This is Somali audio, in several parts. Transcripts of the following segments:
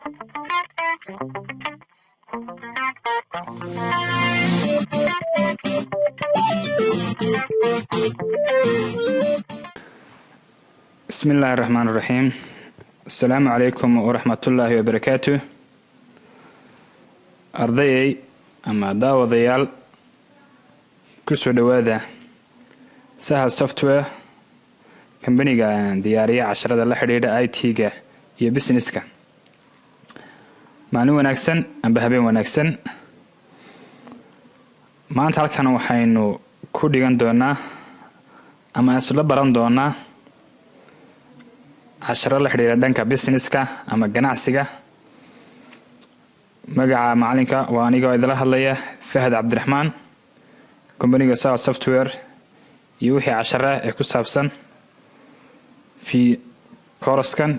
بسم الله الرحمن الرحيم. السلام عليكم ورحمة الله وبركاته. أرضي أما داوضيال كسو دواذا سهل سوفتوير كمبنيغا ديارية 10 la xidhiidha IT-ga iyo businesska. maalin wanaagsan amba habeen wanaagsan. maanta halkan waxaynu ku dhigan doonaa ama isla baran doonaa 10 la xidhiidha dhanka businesska ama ganacsiga. magaca macalinka waa aniga idila hadlaya Fahad Cabdiraxmaan, كمبنيغا سهل سوفتوير iyo wixii 10 ee ku saabsan في كورسكن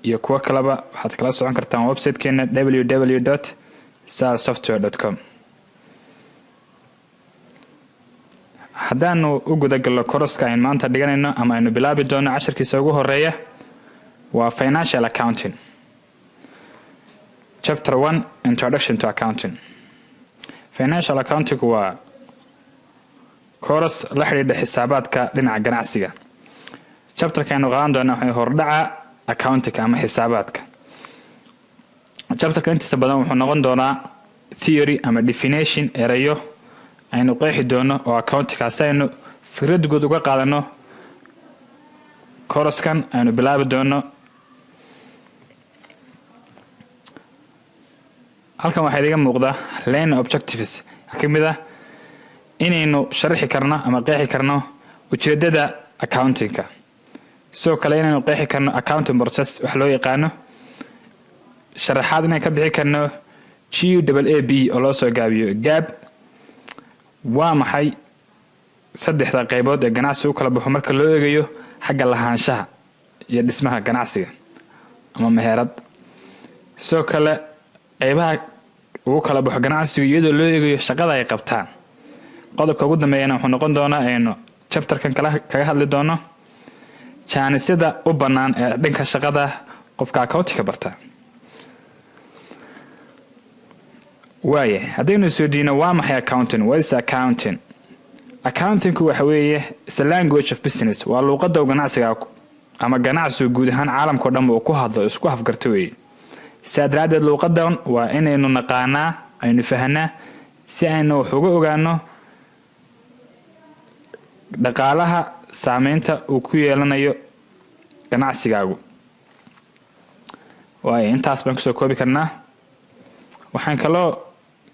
iyo kuwa kaleba waxaad kala socon kartaan website-keena www.sahalsoftware.com. haddaanu u guda galno kooraska aan maanta dhiganayno ama aynu bilaabi doono casharkiisa ugu horeeya waa financial accounting. Chapter 1 Introduction to Accounting. Financial accounting waa kooras la xiriira xisaabaadka dhinaca ganacsiga. chapterkan qaadan doona waxay hordhaca accounting ama xisaabaadka. chapterka intiisa badan wuxuu noqon doonaa theory ama definition erayo aynu qeexi doono oo accounting-kaas aynu fikrad guud uga qaadano. kooraskan aynu bilaabi doono. halkan waxaa idiga muuqda learning objectives kamid ah inaynu sharxi karno ama qeexi karno ujeedada accounting-ka. sidoo kale inaynu qeexi karno accounting process wax loo yaqaano. sharaxaad inaan ka bixi karno GAAP oo loo soo gaabiyo GAAP waa maxay saddexda qaybood ee ganacsiga u kala baxo marka loo eegayo xagga lahaanshaha iyo dhismaha ganacsiga ama meherad. sidoo kale qaybaha ugu kala baxo ganacsiga iyadoo loo eegayo shaqada ay qabtaan. qodobka ugu dambeeyana wuxuu noqon doonaa aynu chapterkan kaga hadli doono jaanisada u bannaan ee dhanka shaqada qofka accounting-ka barta. waaye haddaynu soo diino waa maxay accounting? What is accounting? Accounting-ku waxa weeye is a language of business. waa luqadda ganacsiga ama ganacsiga guud ahaan caalamka oo dhan uu ku hadlo isku afgarto weeye. saadaradeed luqaddan waa inaynu naqaanaa aynu fahanaa si aynu wax uga ogaano dhaqaalaha saameynta uu ku yeelanayo ganacsigaagu. waaye intaas baan kusoo koobi karnaa. waxaan kaloo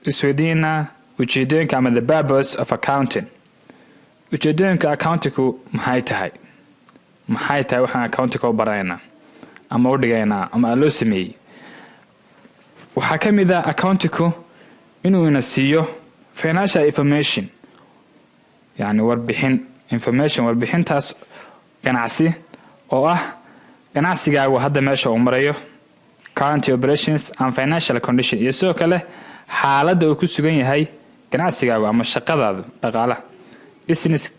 isweydiinaa ujeedooyinka ama the purpose of accounting. ujeedooyinka accounting-ku maxay tahay waxaan accounting-ka u baraynaa ama u dhigaynaa ama loo sameeyey. waxaa ka mid ah accounting-ku inuu ina siiyo financial information, yani warbixintaas ganacsi oo ah ganacsigaagu hadda meesha uu marayo, current operations and financial condition, iyo sidoo kale xaaladda uu ku sugan yahay ganacsigaagu ama shaqadaadu dhaqaalaha. business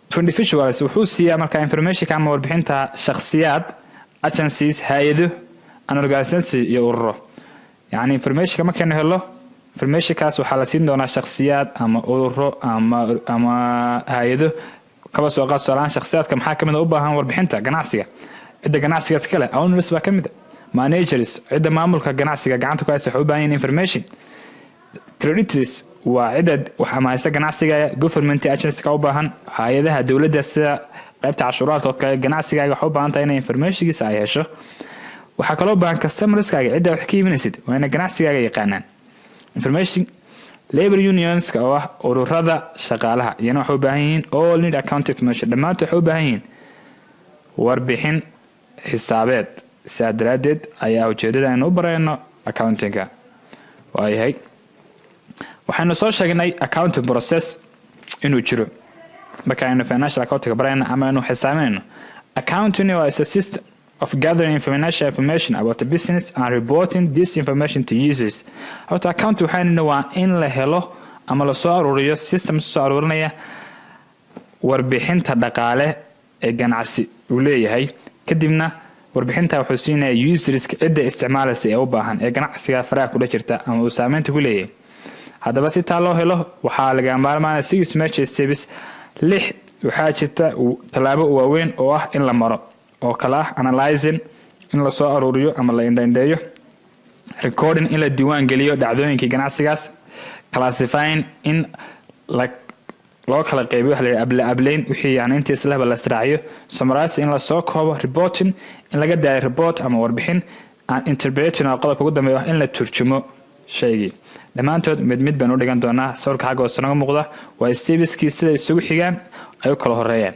to individuals wuxuu siiyaa marka information ama warbixinta shakhsiyaad, agencies, hay'ado, and organizations iyo ururo. yani information marka aynu helo information-kaas waxaa la siin doonaa shakhsiyaad ama ururo ama hay'ado. kaba soo qaad soolaan shakhsiyaadka maxaa kamid u baahan warbixinta ganacsiga. cidda ganacsigaas kale owners baa kamid ah. managers cidda maamulka ganacsiga gacanta ku haysa waxay u baahan yihiin information. creditors waa cidda waxa mahaysa ganacsiga. government agencies ka u baahan hay'adaha dawladda sida qaybta cashuuraadka oo kale ganacsigaaga waxay u baahan tahay inay information-giisa ay hesho. waxaa kaloo baahan customerskaaga cidda wax ka iibinaysid waa inay ganacsigaaga yaqaanaan. information labor unions ka oo ah ururada shaqaalaha iyana waxay u baahan yihiin all need accounting information. dhammaantood waxay u baahan yihiin warbixin xisaabeed. sidaa daraadeed ayaa ujeedada aynu u barayno accounting-ka. waayahay waxaynu soo sheegnay accounting process inuu jiro marka aynu financial accounting barayno ama aynu xisaabinayno. accounting is a system of gathering financial information about the business and reporting this information to users. horta accounting waxaynu waa in la helo ama la soo aruuriyo system soo aruurinaya warbixinta dhaqaale ee ganacsi uu leeyahay kadibna warbixinta wuxuu siinayaa userska cidda isticmaalaysa ee u baahan ee ganacsiga faraha kula jirta ama uu saameynta ku leeyahay. haddaba si taa loo helo waxaa laga maarmaanaya 6 major steps. 6 waxaa jirta talaabo waaweyn oo ah in la maro oo kala ah analyzing in la soo aruuriyo ama la indhaindheeyo, recording in la diiwaan geliyo dhacdooyinkii ganacsigaas, classifying in loo kala qaybiyo waxa la yiraahdo ablayn wixii aan intii islaba la israaciyo, summarizing in la soo koobo, reporting in laga daayo report ama warbixin, and interpreting oo qodobka ugu dambeeya in la turjumo shaygii. dhammaantood mid baan u dhigan doonaa. sawirka xagga hoose naga muuqda waa stepskii sida isugu xigaan ay u kala horeeyaan.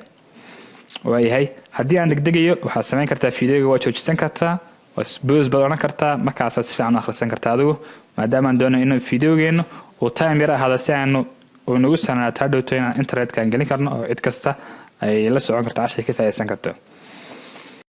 waayahay haddii aan degdegayo waxaad samayn kartaa fiidiyoga waa joojisan kartaa, waa boost baad odhan kartaa, markaasaad si fiican u akhrisan kartaa adigu, maadaama aan doonayo inuu fiidiyogeennu uu time yar ahaada si aanu uu nagu sanaato hadhowto inaan internetka aan gelin karno oo cid kasta ay la socon karto cashar ka faa'iideysan karto.